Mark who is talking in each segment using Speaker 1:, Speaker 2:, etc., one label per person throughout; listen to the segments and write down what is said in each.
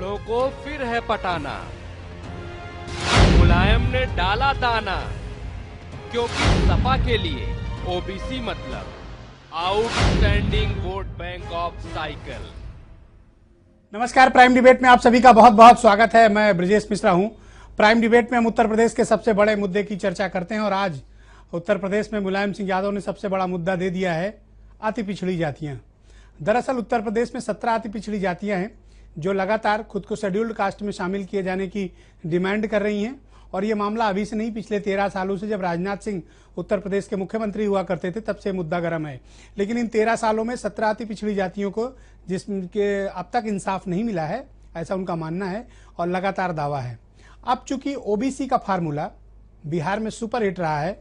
Speaker 1: आंकड़ों को फिर है पटाना। मुलायम ने डाला दाना, क्योंकि सपा के लिए ओबीसी मतलब outstanding vote bank of cycle.
Speaker 2: नमस्कार, प्राइम डिबेट में आप सभी का बहुत बहुत स्वागत है। मैं ब्रजेश मिश्रा हूं। प्राइम डिबेट में हम उत्तर प्रदेश के सबसे बड़े मुद्दे की चर्चा करते हैं और आज उत्तर प्रदेश में मुलायम सिंह यादव ने सबसे बड़ा मुद्दा दे दिया है, अति पिछड़ी जातियां। दरअसल उत्तर प्रदेश में 17 अति पिछड़ी जातियां हैं जो लगातार खुद को शेड्यूल्ड कास्ट में शामिल किए जाने की डिमांड कर रही हैं। और ये मामला अभी से नहीं, पिछले 13 सालों से जब राजनाथ सिंह उत्तर प्रदेश के मुख्यमंत्री हुआ करते थे तब से मुद्दा गर्म है। लेकिन इन 13 सालों में 17 अति पिछड़ी जातियों को जिसके अब तक इंसाफ नहीं मिला है, ऐसा उनका मानना है और लगातार दावा है। अब चूंकि ओबीसी का फार्मूला बिहार में सुपर हिट रहा है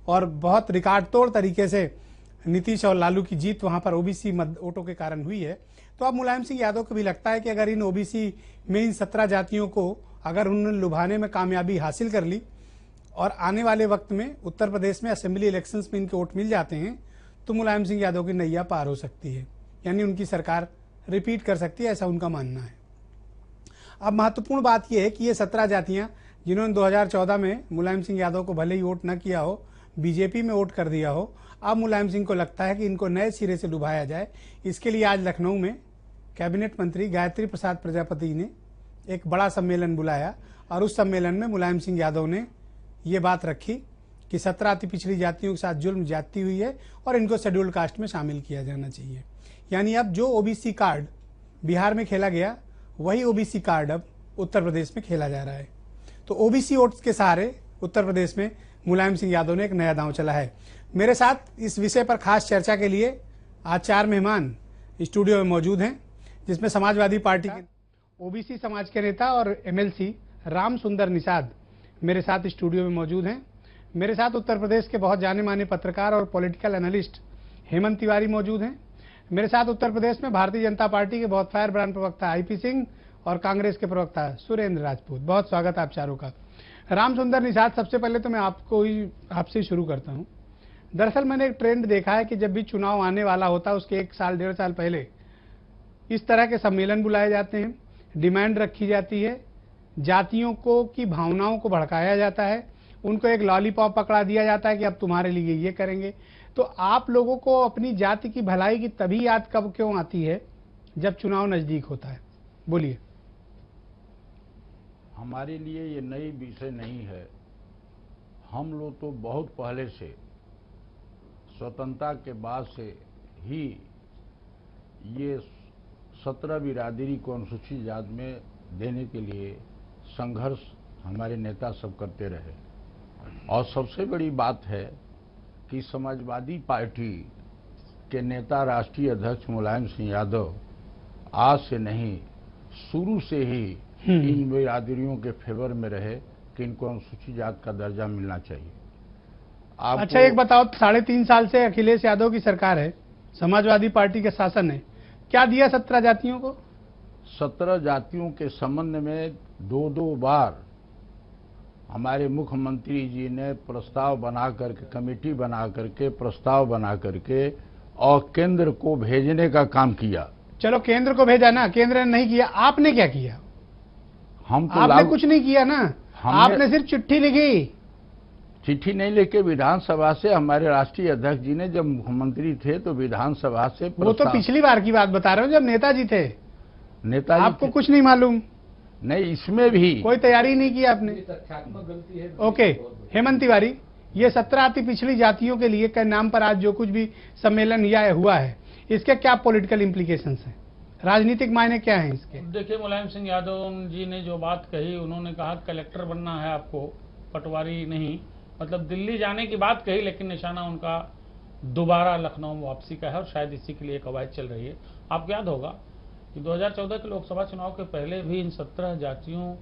Speaker 2: और बहुत रिकॉर्ड तोड़ तरीके से नीतीश और लालू की जीत वहां पर ओबीसी वोटों के कारण हुई है, तो अब मुलायम सिंह यादव को भी लगता है कि अगर इन ओबीसी में इन 17 जातियों को अगर उन्होंने लुभाने में कामयाबी हासिल कर ली और आने वाले वक्त में उत्तर प्रदेश में असेंबली इलेक्शंस में इनके वोट मिल जाते हैं तो मुलायम सिंह यादव की नैया पार हो सकती है, यानी उनकी सरकार रिपीट कर सकती है, ऐसा उनका मानना है। अब महत्वपूर्ण बात यह है कि ये 17 जातियां जिन्होंने 2014 में मुलायम सिंह यादव को भले ही वोट न किया हो, बीजेपी में वोट कर दिया हो, अब मुलायम सिंह को लगता है कि इनको नए सिरे से लुभाया जाए। इसके लिए आज लखनऊ में कैबिनेट मंत्री गायत्री प्रसाद प्रजापति ने एक बड़ा सम्मेलन बुलाया और उस सम्मेलन में मुलायम सिंह यादव ने ये बात रखी कि 17 अति पिछड़ी जातियों के साथ जुल्म ज्यादती हुई है और इनको शेड्यूल्ड कास्ट में शामिल किया जाना चाहिए। यानी अब जो ओबीसी कार्ड बिहार में खेला गया वही ओबीसी कार्ड अब उत्तर प्रदेश में खेला जा रहा है। तो ओबीसी वोट्स के सहारे उत्तर प्रदेश में मुलायम सिंह यादव ने एक नया दांव चला है। मेरे साथ इस विषय पर खास चर्चा के लिए आज 4 मेहमान स्टूडियो में मौजूद हैं, जिसमें समाजवादी पार्टी के ओबीसी समाज के नेता और एमएलसी राम सुंदर निषाद मेरे साथ स्टूडियो में मौजूद हैं। मेरे साथ उत्तर प्रदेश के बहुत जाने माने पत्रकार और पॉलिटिकल एनालिस्ट हेमंत तिवारी मौजूद हैं। मेरे साथ उत्तर प्रदेश में भारतीय जनता पार्टी के बहुत फायर ब्रांड प्रवक्ता आईपी सिंह और कांग्रेस के प्रवक्ता सुरेंद्र राजपूत। बहुत स्वागत आप चारों का। राम सुंदर निषाद, सबसे पहले तो मैं आपसे शुरू करता हूं। दरअसल मैंने एक ट्रेंड देखा है कि जब भी चुनाव आने वाला होता है उसके 1 साल 1.5 साल पहले इस तरह के सम्मेलन बुलाए जाते हैं, डिमांड रखी जाती है, जातियों को की भावनाओं को भड़काया जाता है, उनको एक लॉलीपॉप पकड़ा दिया जाता है कि अब तुम्हारे लिए ये करेंगे। तो आप लोगों को अपनी जाति की भलाई की तभी याद कब क्यों आती है जब चुनाव नजदीक होता है? बोलिए।
Speaker 3: हमारे लिए ये नई विषय नहीं है। हम लोग तो बहुत पहले से, स्वतंत्रता के बाद से ही ये 17 बिरादरी को अनुसूचित जाति में देने के लिए संघर्ष हमारे नेता सब करते रहे। और सबसे बड़ी बात है कि समाजवादी पार्टी के नेता राष्ट्रीय अध्यक्ष मुलायम सिंह यादव आज से नहीं, शुरू से ही इन बिरादरियों के फेवर में रहे कि इनको अनुसूचित जाति का दर्जा मिलना चाहिए।
Speaker 2: अच्छा, एक बताओ, 3.5 साल से अखिलेश यादव की सरकार है, समाजवादी पार्टी के शासन है, क्या दिया 17 जातियों को?
Speaker 3: 17 जातियों के संबंध में 2 बार हमारे मुख्यमंत्री जी ने प्रस्ताव बना करके, कमेटी बना करके, प्रस्ताव बना करके और केंद्र को भेजने का काम किया।
Speaker 2: चलो केंद्र को भेजा ना, केंद्र ने नहीं किया, आपने क्या किया?
Speaker 3: हम तो
Speaker 2: आपने कुछ नहीं किया ना, आपने सिर्फ चिट्ठी लिखी।
Speaker 3: चिट्ठी नहीं लेके विधानसभा से हमारे राष्ट्रीय अध्यक्ष जी ने, जब मुख्यमंत्री थे तो विधानसभा से,
Speaker 2: वो तो पिछली बार की बात बता रहे हो जब नेताजी थे।
Speaker 3: नेताजी
Speaker 2: आपको कुछ नहीं मालूम?
Speaker 3: नहीं, इसमें भी
Speaker 2: कोई तैयारी नहीं की आपने। ओके, हेमंत तिवारी, ये 17 अति पिछड़ी जातियों के लिए के नाम पर आज जो कुछ भी सम्मेलन या हुआ है, इसके क्या पॉलिटिकल इम्प्लीकेशंस हैं, राजनीतिक मायने क्या हैं इसके?
Speaker 4: देखिए, मुलायम सिंह यादव जी ने जो बात कही, उन्होंने कहा कलेक्टर बनना है आपको, पटवारी नहीं, मतलब दिल्ली जाने की बात कही, लेकिन निशाना उनका दोबारा लखनऊ वापसी का है और शायद इसी के लिए कवायद चल रही है। आपको याद होगा कि 2014 के लोकसभा चुनाव के पहले भी इन 17 जातियों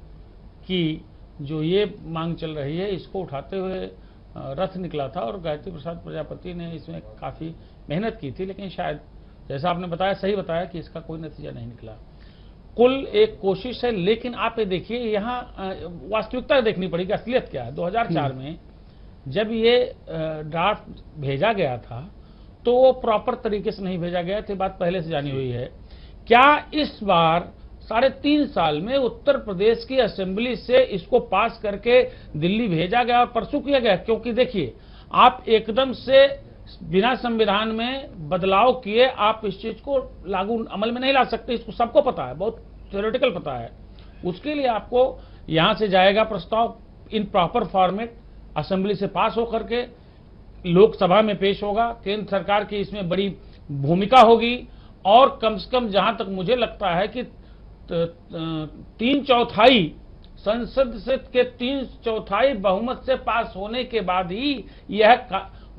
Speaker 4: की जो ये मांग चल रही है, इसको उठाते हुए रथ निकला था और गायत्री प्रसाद प्रजापति ने इसमें काफ़ी मेहनत की थी, लेकिन शायद जैसा आपने बताया, सही बताया कि इसका कोई नतीजा नहीं निकला। कुल एक कोशिश है, लेकिन आप ये देखिए, यहाँ वास्तविकता देखनी पड़ेगी, असलियत क्या है। 2004 में जब ये ड्राफ्ट भेजा गया था तो वो प्रॉपर तरीके से नहीं भेजा गया था, बात पहले से जानी हुई है। क्या इस बार 3.5 साल में उत्तर प्रदेश की असेंबली से इसको पास करके दिल्ली भेजा गया और परसों किया गया। क्योंकि देखिए, आप एकदम से बिना संविधान में बदलाव किए आप इस चीज को लागू अमल में नहीं ला सकते, इसको सबको पता है, बहुत थ्योरेटिकल पता है। उसके लिए आपको यहां से जाएगा प्रस्ताव इन प्रॉपर फॉर्मेट, असेंबली से पास होकर के लोकसभा में पेश होगा, केंद्र सरकार की इसमें बड़ी भूमिका होगी और कम से कम जहां तक मुझे लगता है कि 3/4 संसद से के 3/4 बहुमत से पास होने के बाद ही यह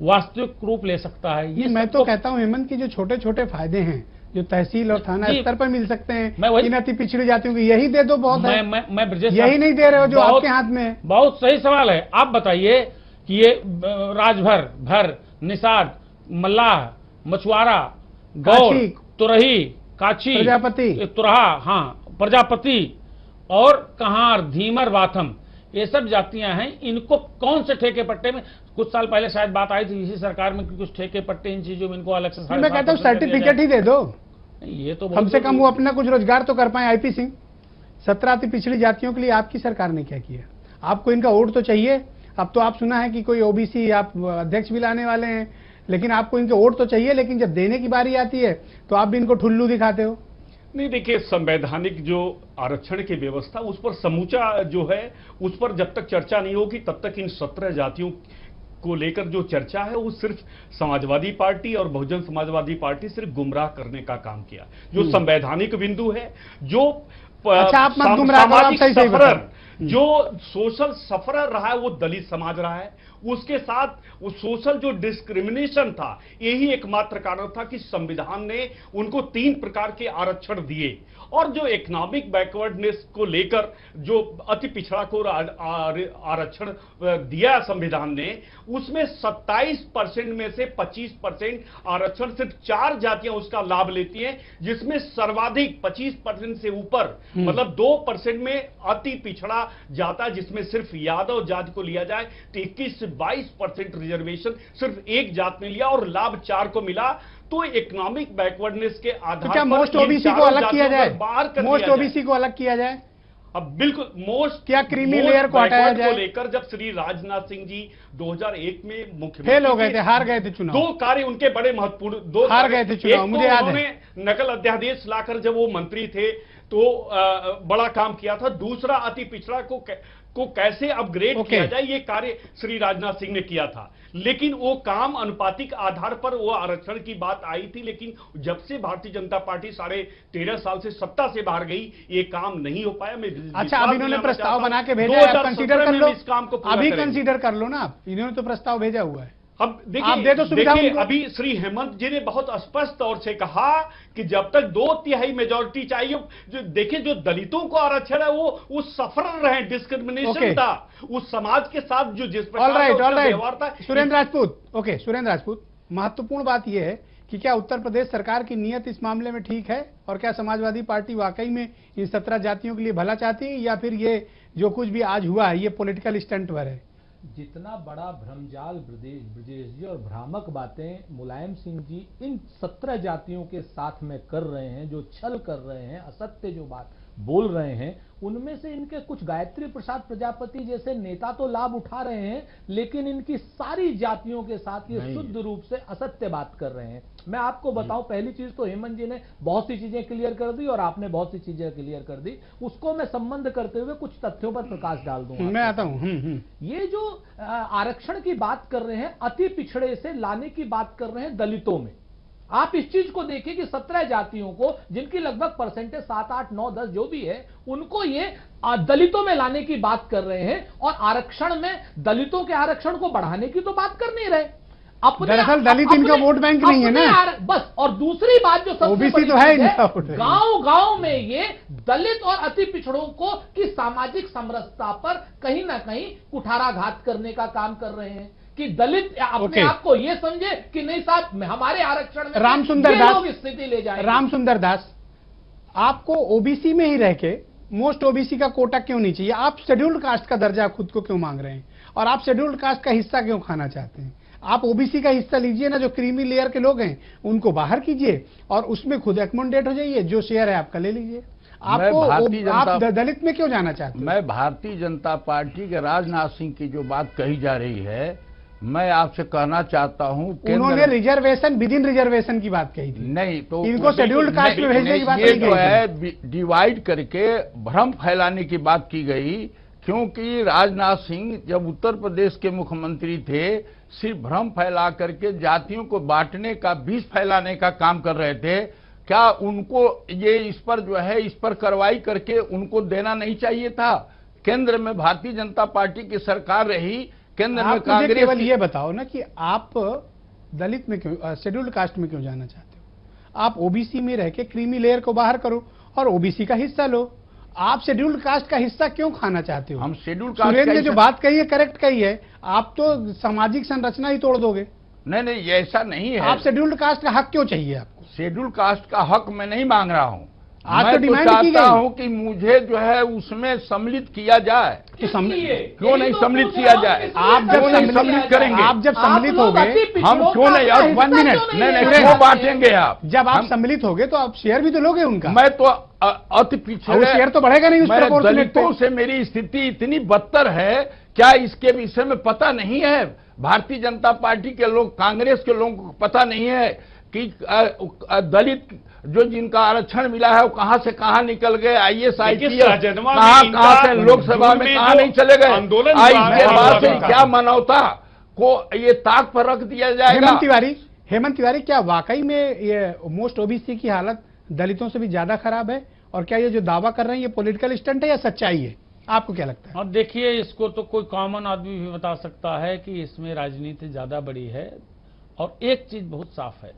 Speaker 4: वास्तविक रूप ले सकता है। ये
Speaker 2: मैं तो कहता हूं हेमंत की जो छोटे छोटे फायदे हैं जो तहसील और थाना स्तर पर मिल सकते हैं इन अति पिछड़ी जातियों की, यही दे दो बहुत है।
Speaker 4: मैं ब्रजेश,
Speaker 2: यही नहीं दे रहे हो जो आपके हाथ में है।
Speaker 4: बहुत सही सवाल है। आप बताइए कि ये राजभर, निषाद, मल्लाह, मछुआरा, गौड़, तुरही, काछी,
Speaker 2: प्रजापति,
Speaker 4: तुरहा, हाँ प्रजापति और कहार, धीमर, वाथम, ये सब जातियां हैं। इनको कौन से ठेके पट्टे में, कुछ साल पहले शायद बात आई थी इसी सरकार में कि कुछ ठेके पट्टे इन चीजों में इनको अलग से,
Speaker 2: मैं कहता हूँ सर्टिफिकेट ही दे दो,
Speaker 4: ये तो
Speaker 2: कम से कम वो अपना कुछ रोजगार तो कर पाए। आईपी सिंह, 17 अति पिछड़ी जातियों के लिए आपकी सरकार ने क्या किया? आपको इनका वोट तो चाहिए। अब तो आप सुना है कि कोई ओबीसी आप अध्यक्ष भी लाने वाले हैं, लेकिन आपको इनके वोट तो चाहिए, लेकिन जब देने की बारी आती है तो आप भी इनको ठुल्लू दिखाते हो।
Speaker 5: नहीं, देखिए, संवैधानिक जो आरक्षण की व्यवस्था उस पर समूचा जो है उस पर जब तक चर्चा नहीं होगी तब तक इन 17 जातियों को लेकर जो चर्चा है वो सिर्फ समाजवादी पार्टी और बहुजन समाजवादी पार्टी सिर्फ गुमराह करने का काम किया। जो संवैधानिक बिंदु है, जो
Speaker 2: अच्छा, आप मत गुमराह करो, आप सही
Speaker 5: सफरर, जो सोशल सफरर रहा है वो दलित समाज रहा है। उसके साथ वो सोशल जो डिस्क्रिमिनेशन था, यही एकमात्र कारण था कि संविधान ने उनको 3 प्रकार के आरक्षण दिए। और जो इकोनॉमिक बैकवर्डनेस को लेकर जो अति पिछड़ा को आरक्षण दिया संविधान ने, उसमें 27% में से 25% आरक्षण सिर्फ 4 जातियां उसका लाभ लेती हैं, जिसमें सर्वाधिक 25% से ऊपर मतलब 2% में अति पिछड़ा जाता है, जिसमें सिर्फ यादव जाति को लिया जाए तो 21 से 22% रिजर्वेशन सिर्फ एक जात ने लिया और लाभ 4 को मिला। तो इकोनॉमिक बैकवर्डनेस के आधार पर
Speaker 2: क्या मोस्ट ओबीसी को अलग किया जाए? मोस्ट ओबीसी को अलग किया जाए?
Speaker 5: अब बिल्कुल मोस्ट
Speaker 2: क्या क्रीमी लेयर को हटाया जाए?
Speaker 5: लेकर जब श्री राजनाथ सिंह जी 2001 में मुख्यमंत्री
Speaker 2: फेल हो गए थे, हार गए थे चुनाव।
Speaker 5: 2 कार्य उनके बड़े महत्वपूर्ण, 2
Speaker 2: हार गए थे चुनाव, मुझे याद है।
Speaker 5: उन्होंने नकल अध्यादेश लाकर जब वो मंत्री थे तो बड़ा काम किया था। दूसरा, अति पिछड़ा को कैसे अपग्रेड किया जाए, ये कार्य श्री राजनाथ सिंह ने किया था। लेकिन वो काम अनुपातिक आधार पर वो आरक्षण की बात आई थी, लेकिन जब से भारतीय जनता पार्टी 13.5 साल से सत्ता से बाहर गई, ये काम नहीं हो पाया। मैं
Speaker 2: अच्छा, अब इन्होंने प्रस्ताव बना के भेजा है, कंसीडर कर लो, इस काम को अभी कंसीडर कर लो ना आप। इन्होंने तो प्रस्ताव भेजा हुआ है।
Speaker 5: अब देखिए, अभी श्री हेमंत जी ने बहुत स्पष्ट तौर से कहा कि जब तक 2/3 मेजॉरिटी चाहिए। जो देखिए, जो दलितों को आरक्षण है वो सफर रहे, डिस्क्रिमिनेशन था उस समाज के साथ जो जिस प्रकार का व्यवहार था।
Speaker 2: सुरेंद्र राजपूत, ओके, सुरेंद्र राजपूत, महत्वपूर्ण बात यह है कि क्या उत्तर प्रदेश सरकार की नीयत इस मामले में ठीक है, और क्या समाजवादी पार्टी वाकई में इन 17 जातियों के लिए भला चाहती है, या फिर ये जो कुछ भी आज हुआ है ये पॉलिटिकल स्टंट पर है?
Speaker 6: जितना बड़ा भ्रमजाल ब्रजेश जी और भ्रामक बातें मुलायम सिंह जी इन 17 जातियों के साथ में कर रहे हैं, जो छल कर रहे हैं, असत्य जो बात बोल रहे हैं, उनमें से इनके कुछ गायत्री प्रसाद प्रजापति जैसे नेता तो लाभ उठा रहे हैं, लेकिन इनकी सारी जातियों के साथ ये शुद्ध रूप से असत्य बात कर रहे हैं। मैं आपको बताऊं, पहली चीज तो हेमंत जी ने बहुत सी चीजें क्लियर कर दी और आपने बहुत सी चीजें क्लियर कर दी। उसको मैं संबंध करते हुए कुछ तथ्यों पर प्रकाश डाल दूंगा।
Speaker 2: मैं आता हूं।
Speaker 6: ये जो आरक्षण की बात कर रहे हैं, अति पिछड़े से लाने की बात कर रहे हैं दलितों में। आप इस चीज को देखिए कि 17 जातियों को, जिनकी लगभग परसेंटेज 7, 8, 9, 10 जो भी है, उनको ये दलितों में लाने की बात कर रहे हैं, और आरक्षण में दलितों के आरक्षण को बढ़ाने की तो बात कर नहीं रहे।
Speaker 2: दरअसल दलित इनका वोट बैंक नहीं है ना,
Speaker 6: बस। और दूसरी बात जो सबसे
Speaker 2: ओबीसी तो है,
Speaker 6: गांव-गांव में ये दलित और अति पिछड़ों को की सामाजिक समरसता पर कहीं ना कहीं कुठाराघात करने का काम कर रहे हैं कि दलित अपने आप को ये समझे कि नहीं साहब, हमारे आरक्षण में
Speaker 2: रामसुंदर दास
Speaker 6: स्थिति ले जाए।
Speaker 2: रामसुंदर दास, आपको ओबीसी में ही रह के मोस्ट ओबीसी का कोटा क्यों नहीं चाहिए? आप शेड्यूल्ड कास्ट का दर्जा खुद को क्यों मांग रहे हैं, और आप शेड्यूल्ड कास्ट का हिस्सा क्यों खाना चाहते हैं? आप ओबीसी का हिस्सा लीजिए ना, जो क्रीमी लेयर के लोग हैं उनको बाहर कीजिए और उसमें खुद एकोमोडेट हो जाइए, जो शेयर है आपका ले लीजिए। आप दलित में क्यों जाना चाहते हो?
Speaker 3: मैं भारतीय जनता पार्टी के राजनाथ सिंह की जो बात कही जा रही है, मैं आपसे कहना चाहता हूं,
Speaker 2: उन्होंने रिजर्वेशन विद इन रिजर्वेशन की बात कही थी।
Speaker 3: नहीं तो
Speaker 2: इनको शेड्यूल्ड कास्ट में भेजने की बात
Speaker 3: ये
Speaker 2: नहीं
Speaker 3: जो है
Speaker 2: गई।
Speaker 3: डिवाइड करके भ्रम फैलाने की बात की गई, क्योंकि राजनाथ सिंह जब उत्तर प्रदेश के मुख्यमंत्री थे, सिर्फ भ्रम फैला करके जातियों को बांटने का, बीज फैलाने का काम कर रहे थे। क्या उनको ये इस पर कार्रवाई करके उनको देना नहीं चाहिए था? केंद्र में भारतीय जनता पार्टी की सरकार रही, केंद्र में कांग्रेस।
Speaker 2: केवल ये बताओ ना कि आप दलित में क्यों, शेड्यूल्ड कास्ट में क्यों जाना चाहते हो? आप ओबीसी में रह के क्रीमी लेयर को बाहर करो और ओबीसी का हिस्सा लो। आप शेड्यूल्ड कास्ट का हिस्सा क्यों खाना चाहते हो?
Speaker 3: हम शेड्यूल्ड कास्ट
Speaker 2: सुरेंद्र ने जो बात कही है करेक्ट कही है, आप तो सामाजिक संरचना ही तोड़ दोगे।
Speaker 3: नहीं, ये ऐसा नहीं है।
Speaker 2: आप शेड्यूल्ड कास्ट का हक क्यों चाहिए आपको?
Speaker 3: शेड्यूल्ड कास्ट का हक मैं नहीं मांग रहा हूं।
Speaker 2: आज
Speaker 3: मैं
Speaker 2: तो डिमांड की
Speaker 3: चाहता
Speaker 2: गई
Speaker 3: हूं कि मुझे जो है उसमें सम्मिलित किया जाए।
Speaker 2: तो
Speaker 3: क्यों नहीं सम्मिलित किया जाए?
Speaker 2: आप जब सम्मिलित
Speaker 3: करेंगे,
Speaker 2: आप जब सम्मिलित हो गए,
Speaker 3: हम क्यों नहीं? अब 1 मिनट, नहीं क्यों बांटेंगे आप?
Speaker 2: जब आप सम्मिलित हो गए तो आप शेयर भी तो लोगे उनका।
Speaker 3: मैं तो अति पिछड़े,
Speaker 2: शेयर तो बढ़ेगा नहीं उस प्रोपोर्शनेट पे।
Speaker 3: दलितों से मेरी स्थिति इतनी बदतर है, क्या इसके विषय में पता नहीं है? भारतीय जनता पार्टी के लोग, कांग्रेस के लोगों को पता नहीं है कि दलित जो जिनका आरक्षण मिला है वो कहां से कहां निकल गए? IAS IPS कहां से लोकसभा में कहां नहीं चले गए? इसके बाद से क्या मानवता को ये ताक पर रख दिया जाएगा?
Speaker 2: हेमंत तिवारी, क्या वाकई में ये मोस्ट ओबीसी की हालत दलितों से भी ज्यादा खराब है? और क्या ये जो दावा कर रहे हैं ये पॉलिटिकल स्टंट है या सच्चाई है? आपको क्या लगता है?
Speaker 4: और देखिए, इसको तो कोई कॉमन आदमी भी बता सकता है कि इसमें राजनीति ज्यादा बड़ी है। और एक चीज बहुत साफ है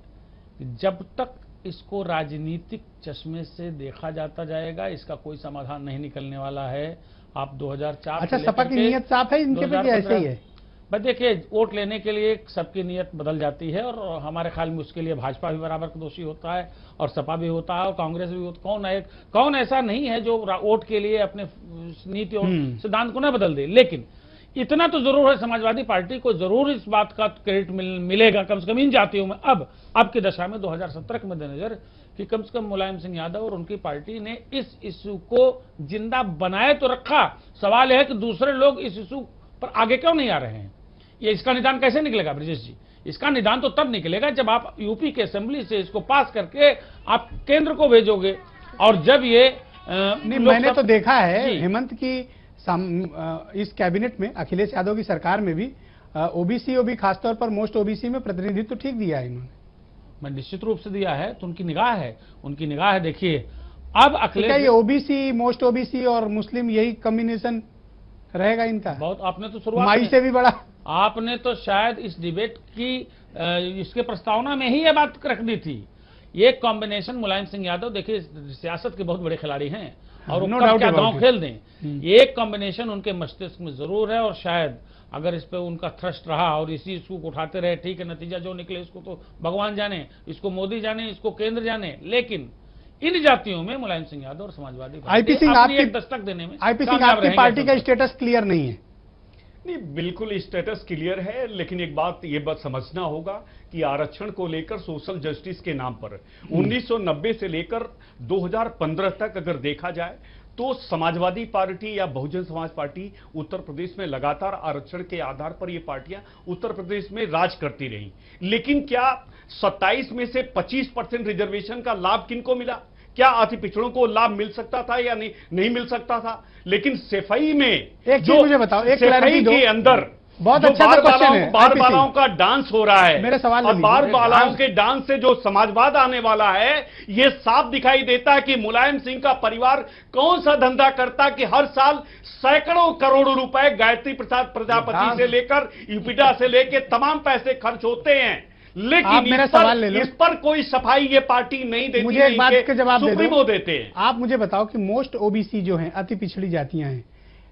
Speaker 4: कि जब तक इसको राजनीतिक चश्मे से देखा जाता जाएगा, इसका कोई समाधान नहीं निकलने वाला है। आप 2004
Speaker 2: अच्छा, सपा की नीयत साफ है इनके प्रति, ऐसे ही है?
Speaker 4: बस देखिए, वोट लेने के लिए सबकी नीयत बदल जाती है और हमारे ख्याल में उसके लिए भाजपा भी बराबर दोषी होता है और सपा भी होता है और कांग्रेस भी होता है। कौन ऐसा नहीं है जो वोट के लिए अपने नीति और सिद्धांत को न बदल दे। लेकिन इतना तो जरूर है, समाजवादी पार्टी को जरूर इस बात का क्रेडिट मिलेगा कम से कम इन जातियों में अब की दशा में 2017 के मद्देनजर कि कम से कम मुलायम सिंह यादव और उनकी पार्टी ने इस इशू को जिंदा बनाए तो रखा। सवाल है कि दूसरे लोग इस इशू पर आगे क्यों नहीं आ रहे हैं? ये इसका निदान कैसे निकलेगा ब्रजेश जी? इसका निदान तो तब निकलेगा जब आप यूपी के असेंबली से इसको पास करके आप केंद्र को भेजोगे। और जब ये
Speaker 2: मैंने तो देखा है हेमंत की इस कैबिनेट में, अखिलेश यादव की सरकार में भी ओबीसी और भी खासतौर पर मोस्ट ओबीसी में प्रतिनिधित्व ठीक दिया है इन्होंने।
Speaker 4: मैं निश्चित रूप से दिया है, तो उनकी निगाह है। देखिए, अब अखिलेश,
Speaker 2: क्या ये ओबीसी, मोस्ट ओबीसी और मुस्लिम यही कॉम्बिनेशन रहेगा इनका?
Speaker 4: बहुत आपने तो शुरुआत
Speaker 2: माई से भी बड़ा,
Speaker 4: आपने तो शायद इस डिबेट की इसके प्रस्तावना में ही ये बात रख दी थी। ये कॉम्बिनेशन मुलायम सिंह यादव, देखिए सियासत के बहुत बड़े खिलाड़ी हैं और वो क्या गांव खेल दें, ये एक कॉम्बिनेशन उनके मस्तिष्क में जरूर है। और शायद अगर इस पे उनका थ्रस्ट रहा और इसी इसको उठाते रहे, ठीक है, नतीजा जो निकले इसको तो भगवान जाने, इसको मोदी जाने, इसको केंद्र जाने। लेकिन इन जातियों में मुलायम सिंह यादव और समाजवादी
Speaker 2: आईपी सिंह आपकी
Speaker 4: दस्तक देने में,
Speaker 2: आईपी सिंह आपकी पार्टी का स्टेटस क्लियर नहीं है?
Speaker 5: नहीं, बिल्कुल स्टेटस क्लियर है, लेकिन एक बात ये बात समझना होगा कि आरक्षण को लेकर सोशल जस्टिस के नाम पर 1990 से लेकर 2015 तक अगर देखा जाए तो समाजवादी पार्टी या बहुजन समाज पार्टी उत्तर प्रदेश में लगातार आरक्षण के आधार पर ये पार्टियां उत्तर प्रदेश में राज करती रही। लेकिन क्या 27 में से 25% रिजर्वेशन का लाभ किनको मिला? क्या अति पिछड़ों को लाभ मिल सकता था या नहीं मिल सकता था? लेकिन सफाई में
Speaker 2: एक चीज मुझे बताओ, एक
Speaker 5: सफाई के अंदर
Speaker 2: बहुत अच्छा क्वेश्चन है,
Speaker 5: बार बालाओं का डांस हो रहा है,
Speaker 2: मेरे सवाल
Speaker 5: और बार बालाओं के डांस से जो समाजवाद आने वाला है, ये साफ दिखाई देता है कि मुलायम सिंह का परिवार कौन सा धंधा करता कि हर साल सैकड़ों करोड़ रुपए गायत्री प्रसाद प्रजापति से लेकर यूपीडा से लेकर तमाम पैसे खर्च होते हैं। लेकिन इस पर कोई सफाई ये पार्टी नहीं देती।
Speaker 2: मुझे एक बात का जवाब
Speaker 5: सुप्रीमो देते हैं।
Speaker 2: आप मुझे बताओ कि मोस्ट ओबीसी जो हैं, अति पिछड़ी जातियां हैं,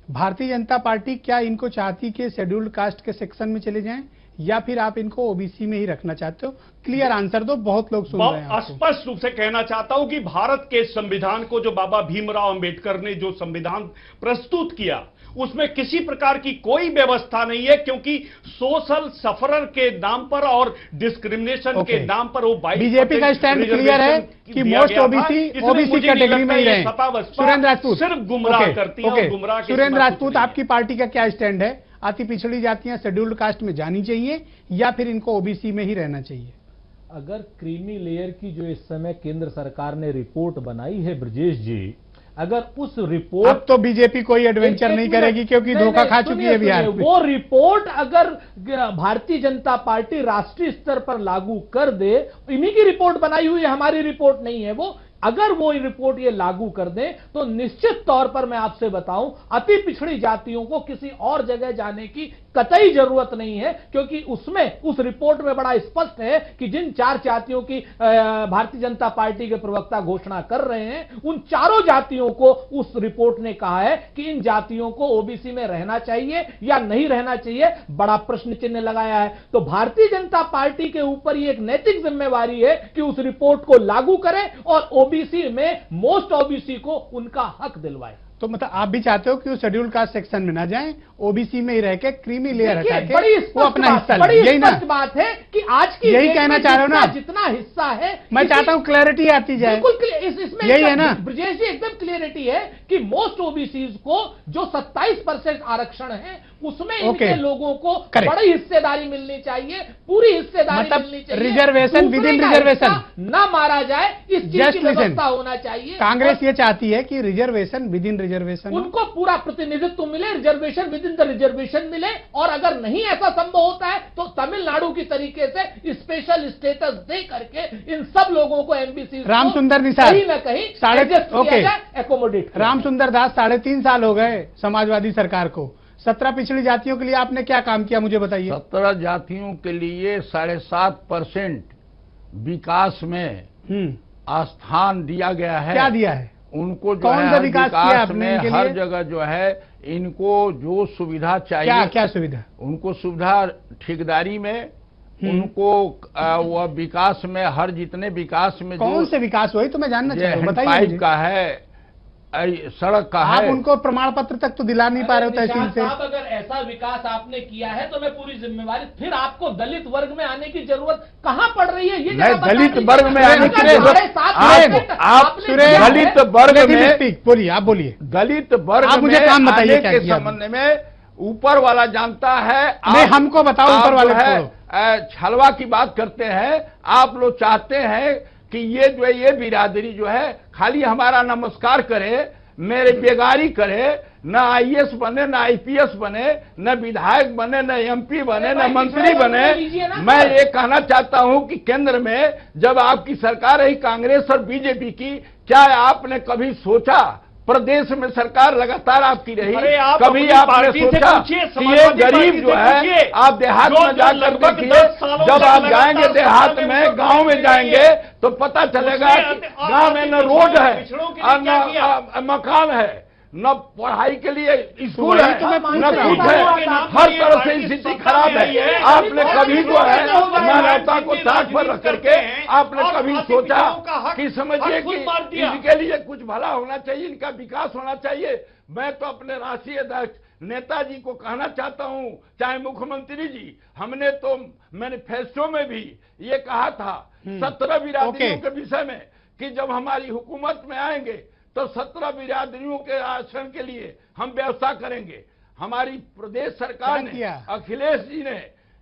Speaker 2: भारतीय जनता पार्टी क्या इनको चाहती कि शेड्यूल्ड कास्ट के सेक्शन में चले जाएं या फिर आप इनको ओबीसी में ही रखना चाहते हो? क्लियर आंसर दो, बहुत लोग सुन रहे हैं।
Speaker 5: स्पष्ट रूप से कहना चाहता हूं कि भारत के संविधान को जो बाबा भीमराव अंबेडकर ने जो संविधान प्रस्तुत किया, उसमें किसी प्रकार की कोई व्यवस्था नहीं है, क्योंकि सोशल सफरर के नाम पर और डिस्क्रिमिनेशन के नाम पर वो
Speaker 2: बीजेपी का स्टैंड क्लियर है कि मोस्ट ओबीसी कैटेगरी में ही रहे। सुरेंद्र राजपूत
Speaker 5: सिर्फ गुमराह करती है और गुमराह के
Speaker 2: सुरेंद्र राजपूत, आपकी पार्टी का क्या स्टैंड है? अति पिछड़ी जातियां शेड्यूल्ड कास्ट में जानी चाहिए या फिर इनको ओबीसी में ही रहना चाहिए?
Speaker 6: अगर क्रीमी लेयर की जो इस समय केंद्र सरकार ने रिपोर्ट बनाई है ब्रजेश जी, अगर उस रिपोर्ट,
Speaker 2: अब तो बीजेपी कोई एडवेंचर नहीं करेगी क्योंकि धोखा खा चुकी है बिहार में।
Speaker 6: वो रिपोर्ट अगर भारतीय जनता पार्टी राष्ट्रीय स्तर पर लागू कर दे, इन्हीं की रिपोर्ट बनाई हुई है, हमारी रिपोर्ट नहीं है वो, अगर वो रिपोर्ट ये लागू कर दें तो निश्चित तौर पर मैं आपसे बताऊं, अति पिछड़ी जातियों को किसी और जगह जाने की कतई जरूरत नहीं है, क्योंकि उसमें उस रिपोर्ट में बड़ा स्पष्ट है कि जिन 4 जातियों की भारतीय जनता पार्टी के प्रवक्ता घोषणा कर रहे हैं, उन चारों जातियों को उस रिपोर्ट ने कहा है कि इन जातियों को ओबीसी में रहना चाहिए या नहीं रहना चाहिए, बड़ा प्रश्न चिन्ह लगाया है। तो भारतीय जनता पार्टी के ऊपर ये एक नैतिक जिम्मेवारी है कि उस रिपोर्ट को लागू करें और ओबीसी में मोस्ट ओबीसी को उनका हक दिलवाए।
Speaker 2: तो मतलब आप भी चाहते हो कि वो शेड्यूल कास्ट सेक्शन में ना जाएं, ओबीसी में ही रह के क्रीमी लेयर हटा के वो अपना हिस्सा ले, यही ना
Speaker 6: बात है कि आज की
Speaker 2: यही कहना चाह रहे हो ना?
Speaker 6: जितना हिस्सा है,
Speaker 2: मैं चाहता हूं क्लैरिटी आती जाए,
Speaker 6: इसमें
Speaker 2: यही है ना
Speaker 6: ब्रजेश जी? एकदम क्लियरिटी है कि मोस्ट ओबीसीज को जो 27% आरक्षण है उसमें इनके लोगों को बड़ी हिस्सेदारी मिलनी चाहिए, पूरी हिस्सेदारी मिलनी चाहिए,
Speaker 2: रिजर्वेशन विद इन रिजर्वेशन
Speaker 6: ना मारा जाए, इस चीज की व्यवस्था होना चाहिए।
Speaker 2: कांग्रेस ये चाहती है कि रिजर्वेशन विद इन रिजर्वेशन,
Speaker 6: उनको पूरा प्रतिनिधित्व मिले, reservation with in the reservation मिले, और अगर नहीं ऐसा संभव होता है तो तमिलनाडु की तरीके से स्पेशल स्टेटस दे करके इन सब लोगों को एमबीसी
Speaker 2: रामसुंदर निषाद
Speaker 6: कहीं ना कहीं एकोमोडेट।
Speaker 2: रामसुंदर दास 3.5 साल हो गए समाजवादी सरकार को, 17 पिछड़ी जातियों के लिए आपने क्या काम किया मुझे बताइए?
Speaker 3: 17 जातियों के लिए 7.5% विकास में स्थान दिया गया है।
Speaker 2: क्या दिया है
Speaker 3: उनको? जो
Speaker 2: कौन सा विकास किया आपने
Speaker 3: में
Speaker 2: इनके
Speaker 3: हर
Speaker 2: लिए?
Speaker 3: जगह जो है इनको जो सुविधा चाहिए,
Speaker 2: क्या क्या सुविधा?
Speaker 3: उनको सुविधा ठेकेदारी में, उनको वह विकास में, हर जितने विकास में
Speaker 2: कौन से विकास हुए तो मैं जानना चाहता हूं, बताइए।
Speaker 3: पाइप का है, सड़क का
Speaker 2: आप
Speaker 3: है।
Speaker 2: उनको प्रमाण पत्र तक तो दिला नहीं पा रहे हो तहसील से।
Speaker 6: अगर ऐसा विकास आपने किया है तो मैं पूरी जिम्मेवारी, फिर आपको दलित वर्ग में आने की जरूरत कहां पड़ रही है? ये
Speaker 3: दलित वर्ग में आने की जरूरत, आप दलित वर्ग में
Speaker 2: बोलिए, आप बोलिए।
Speaker 3: दलित वर्ग
Speaker 2: आप मुझे काम बताइए
Speaker 3: के संबंध में ऊपर वाला जानता है,
Speaker 2: नहीं हमको बताओ ऊपर वाले
Speaker 3: छलवा की बात करते हैं। आप लोग चाहते हैं कि ये जो है, ये बिरादरी जो है खाली हमारा नमस्कार करे, मेरे बेगारी करे, न आईएएस बने, न आईपीएस बने, न विधायक बने, न एमपी बने, न मंत्री बने। मैं ये कहना चाहता हूं कि केंद्र में जब आपकी सरकार रही कांग्रेस और बीजेपी की, क्या आपने कभी सोचा, प्रदेश में सरकार लगातार आपकी रही, कभी आपने सोचा कि ये गरीब जो है, आप देहात में जाकर देखिए, जब आप जाएंगे देहात में, गांव में जाएंगे तो पता चलेगा गांव में न रोड है, न मकान है, न पढ़ाई के लिए स्कूल है, न कुछ है, हर तरह से स्थिति खराब है। आपने कभी जो है मानवता को साथ पर रख करके आपने कभी सोचा कि समझिए कि इनके लिए कुछ भला होना चाहिए, इनका विकास होना चाहिए? मैं तो अपने राष्ट्रीय अध्यक्ष नेताजी को कहना चाहता हूं, चाहे मुख्यमंत्री जी, हमने तो मैनिफेस्टो में भी ये कहा था 17 बिरादरियों के विषय में कि जब हमारी हुकूमत में आएंगे तो 17 बिरादरियों के आरक्षण के लिए हम व्यवस्था करेंगे। हमारी प्रदेश सरकार ने, अखिलेश जी ने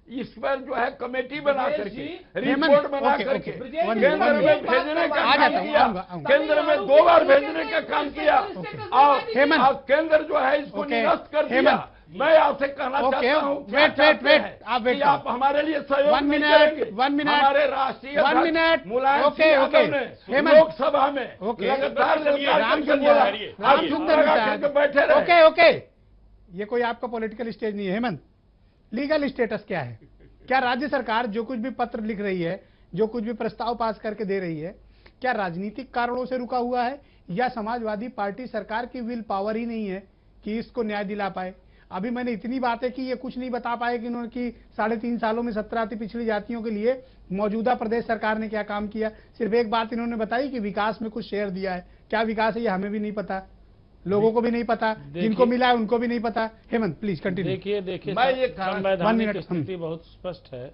Speaker 3: इस पर जो है कमेटी बना करके, रिपोर्ट बना करके केंद्र में भेजने का काम किया, केंद्र में 2 बार भेजने का काम किया, और केंद्र जो है इसको निरस्त कर दिया। मैं आपसे कहना चाहता हूँ,
Speaker 2: वेट,
Speaker 3: आप हमारे लिए सहयोग नहीं करेंगे। हमारे राष्ट्रीय मुलायम सिंह यादव ने लोकसभा में लगातार बैठे रहे।
Speaker 2: ओके, ये कोई आपका पॉलिटिकल स्टेज नहीं है हेमंत। लीगल स्टेटस क्या है? क्या राज्य सरकार जो कुछ भी पत्र लिख रही है, जो कुछ भी प्रस्ताव पास करके दे रही है, क्या राजनीतिक कारणों से रुका हुआ है या समाजवादी पार्टी सरकार की विल पावर ही नहीं है कि इसको न्याय दिला पाए? अभी मैंने इतनी बातें की, ये कुछ नहीं बता पाए कि उन्होंने की 3.5 सालों में 17 अति पिछड़ी जातियों के लिए मौजूदा प्रदेश सरकार ने क्या काम किया। सिर्फ एक बात इन्होंने बताई कि विकास में कुछ शेयर दिया है। क्या विकास है ये हमें भी नहीं पता। लोगों को भी नहीं पता, जिनको मिला है उनको भी नहीं पता। Hemant please continue.
Speaker 4: देखिए
Speaker 3: मैं ये कहना-
Speaker 4: संवैधानिक स्थिति बहुत स्पष्ट है,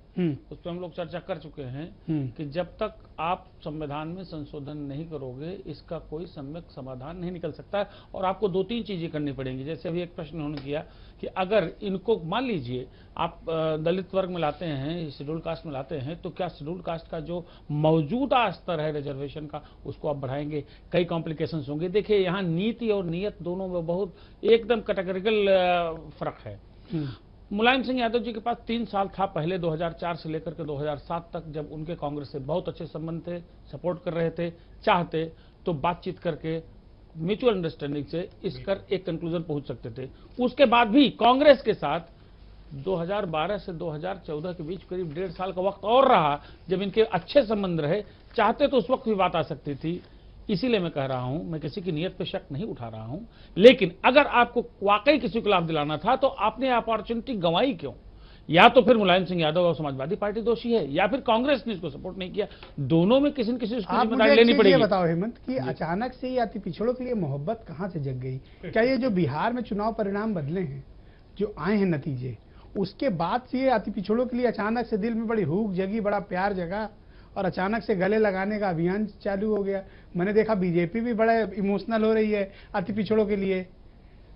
Speaker 4: उस पर हम लोग चर्चा कर चुके हैं कि जब तक आप संविधान में संशोधन नहीं करोगे इसका कोई सम्यक समाधान नहीं निकल सकता, और आपको 2-3 चीजें करनी पड़ेंगी। जैसे अभी एक प्रश्न उन्होंने किया कि अगर इनको मान लीजिए आप दलित वर्ग में लाते हैं, शेड्यूल कास्ट में लाते हैं, तो क्या शेड्यूल कास्ट का जो मौजूदा स्तर है रिजर्वेशन का उसको आप बढ़ाएंगे, कई कॉम्प्लिकेशंस होंगे। देखिए यहाँ नीति और नीयत दोनों में बहुत एकदम कैटेगरिकल फर्क है। मुलायम सिंह यादव जी के पास 3 साल था पहले, 2004 से लेकर के 2007 तक, जब उनके कांग्रेस से बहुत अच्छे संबंध थे, सपोर्ट कर रहे थे, चाहते तो बातचीत करके म्यूचुअल अंडरस्टैंडिंग से इसकर एक कंक्लूजन पहुंच सकते थे। उसके बाद भी कांग्रेस के साथ 2012 से 2014 के बीच करीब 1.5 साल का वक्त और रहा, जब इनके अच्छे संबंध रहे, चाहते तो उस वक्त भी बात आ सकती थी। इसीलिए मैं कह रहा हूं, मैं किसी की नीयत पे शक नहीं उठा रहा हूं, लेकिन अगर आपको वाकई किसी को लाभ दिलाना था तो आपने अपॉर्चुनिटी गंवाई क्यों? या तो फिर मुलायम सिंह यादव और समाजवादी पार्टी दोषी है, या फिर कांग्रेस ने इसको सपोर्ट नहीं किया। दोनों में किसी न किसी उसकी
Speaker 2: आप
Speaker 4: जिम्मेदारी
Speaker 2: मुझे
Speaker 4: लेनी
Speaker 2: एक चीज
Speaker 4: पड़ेगी।
Speaker 2: ये बताओ हेमंत कि अचानक से ये अति पिछड़ों के लिए मोहब्बत कहाँ से जग गई? क्या ये जो बिहार में चुनाव परिणाम बदले हैं, जो आए हैं नतीजे, उसके बाद से ये अति पिछड़ों के लिए अचानक से दिल में बड़ी हुक जगी, बड़ा प्यार जगा और अचानक से गले लगाने का अभियान चालू हो गया? मैंने देखा बीजेपी भी बड़ा इमोशनल हो रही है अति पिछड़ों के लिए,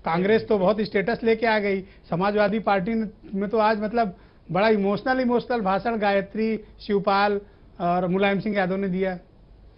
Speaker 2: कांग्रेस तो बहुत स्टेटस लेके आ गई, समाजवादी पार्टी में तो आज मतलब बड़ा इमोशनल भाषण गायत्री, शिवपाल और मुलायम सिंह यादव ने दिया।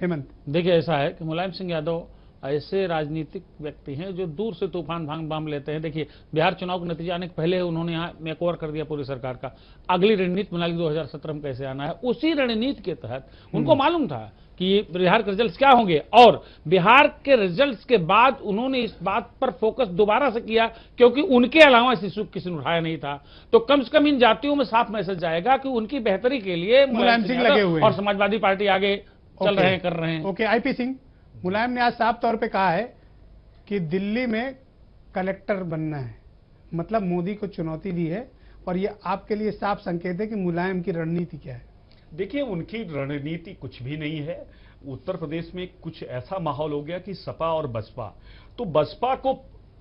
Speaker 2: हेमंत
Speaker 4: देखिए ऐसा है कि मुलायम सिंह यादव ऐसे राजनीतिक व्यक्ति हैं जो दूर से तूफान बांध लेते हैं। देखिए बिहार चुनाव के नतीजे आने के पहले उन्होंने यहाँ मेकओवर कर दिया पूरी सरकार का, अगली रणनीति बना ली 2017 में कैसे आना है। उसी रणनीति के तहत उनको मालूम था कि बिहार के रिजल्ट्स क्या होंगे, और बिहार के रिजल्ट्स के बाद उन्होंने इस बात पर फोकस दोबारा से किया, क्योंकि उनके अलावा इस इशू किसी ने उठाया नहीं था। तो कम से कम इन जातियों में साफ मैसेज जाएगा कि उनकी बेहतरी के लिए
Speaker 2: मुलायम सिंह लगे हुए हैं
Speaker 4: और समाजवादी पार्टी आगे चल रहे हैं, कर रहे हैं।
Speaker 2: ओके, आईपी सिंह, मुलायम ने आज साफ तौर पे कहा है कि दिल्ली में कलेक्टर बनना है, मतलब मोदी को चुनौती दी है, और ये आपके लिए साफ संकेत है कि मुलायम की रणनीति क्या है?
Speaker 5: देखिए उनकी रणनीति कुछ भी नहीं है। उत्तर प्रदेश में कुछ ऐसा माहौल हो गया कि सपा और बसपा, तो बसपा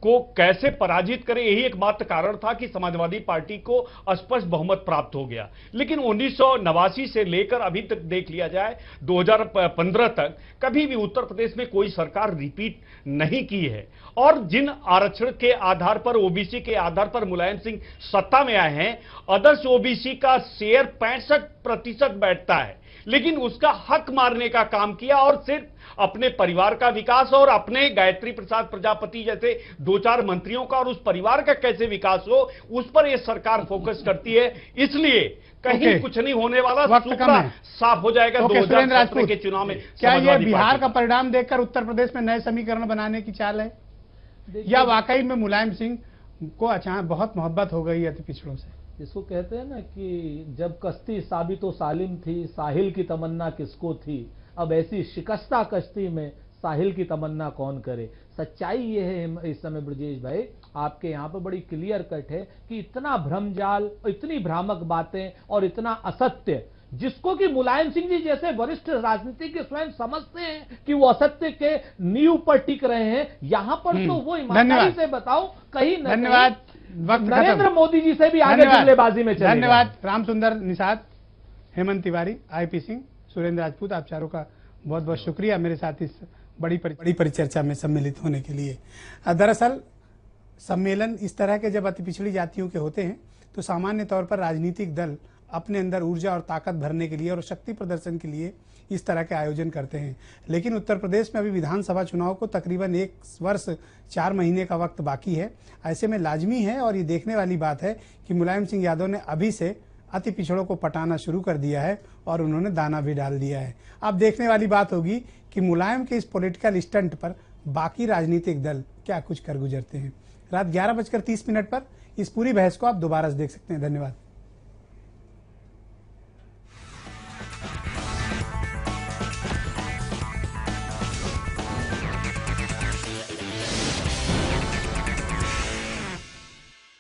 Speaker 5: को कैसे पराजित करे, यही एकमात्र कारण था कि समाजवादी पार्टी को स्पष्ट बहुमत प्राप्त हो गया। लेकिन 1989 से लेकर अभी तक देख लिया जाए 2015 तक कभी भी उत्तर प्रदेश में कोई सरकार रिपीट नहीं की है, और जिन आरक्षण के आधार पर, ओबीसी के आधार पर मुलायम सिंह सत्ता में आए हैं, अदर्स ओबीसी का शेयर 65% बैठता है, लेकिन उसका हक मारने का काम किया, और सिर्फ अपने परिवार का विकास और अपने गायत्री प्रसाद प्रजापति जैसे 2-4 मंत्रियों का और उस परिवार का कैसे विकास हो, उस पर यह सरकार फोकस करती है। इसलिए कहीं कुछ नहीं होने वाला, साफ हो जाएगा 2017 के चुनाव में।
Speaker 2: क्या ये बिहार का परिणाम देखकर उत्तर प्रदेश में नए समीकरण बनाने की चाल है, या वाकई में मुलायम सिंह को अचानक बहुत मोहब्बत हो गई अति पिछड़ों से?
Speaker 6: इसको कहते हैं ना कि जब कश्ती साबित व सालिम थी, साहिल की तमन्ना किसको थी, अब ऐसी शिकस्ता कश्ती में साहिल की तमन्ना कौन करे। सच्चाई ये है इस समय ब्रजेश भाई, आपके यहाँ पर बड़ी क्लियर कट है कि इतना भ्रमजाल, इतनी भ्रामक बातें और इतना असत्य, जिसको कि मुलायम सिंह जी जैसे वरिष्ठ राजनीतिज्ञ स्वयं समझते हैं कि वो असत्य के नींव पर टिक रहे हैं, यहां पर तो वो ईमानदारी से बताओ कहीं न
Speaker 2: धन्यवाद,
Speaker 6: नरेंद्र मोदी जी से भी आगे जुमलेबाजी में चले।
Speaker 2: धन्यवाद रामसुंदर निषाद, हेमंत तिवारी, आईपी सिंह, सुरेंद्र राजपूत, आप चारों का बहुत बहुत शुक्रिया मेरे साथ इस बड़ी परिचर्चा में सम्मिलित होने के लिए। दरअसल सम्मेलन इस तरह के जब अति पिछड़ी जातियों के होते हैं तो सामान्य तौर पर राजनीतिक दल अपने अंदर ऊर्जा और ताकत भरने के लिए और शक्ति प्रदर्शन के लिए इस तरह के आयोजन करते हैं। लेकिन उत्तर प्रदेश में अभी विधानसभा चुनाव को तकरीबन 1 वर्ष 4 महीने का वक्त बाकी है। ऐसे में लाजमी है और ये देखने वाली बात है कि मुलायम सिंह यादव ने अभी से अति पिछड़ों को पटाना शुरू कर दिया है और उन्होंने दाना भी डाल दिया है। अब देखने वाली बात होगी कि मुलायम के इस पॉलिटिकल स्टंट पर बाकी राजनीतिक दल क्या कुछ कर गुजरते हैं। रात 11:30 पर इस पूरी बहस को आप दोबारा से देख सकते हैं। धन्यवाद।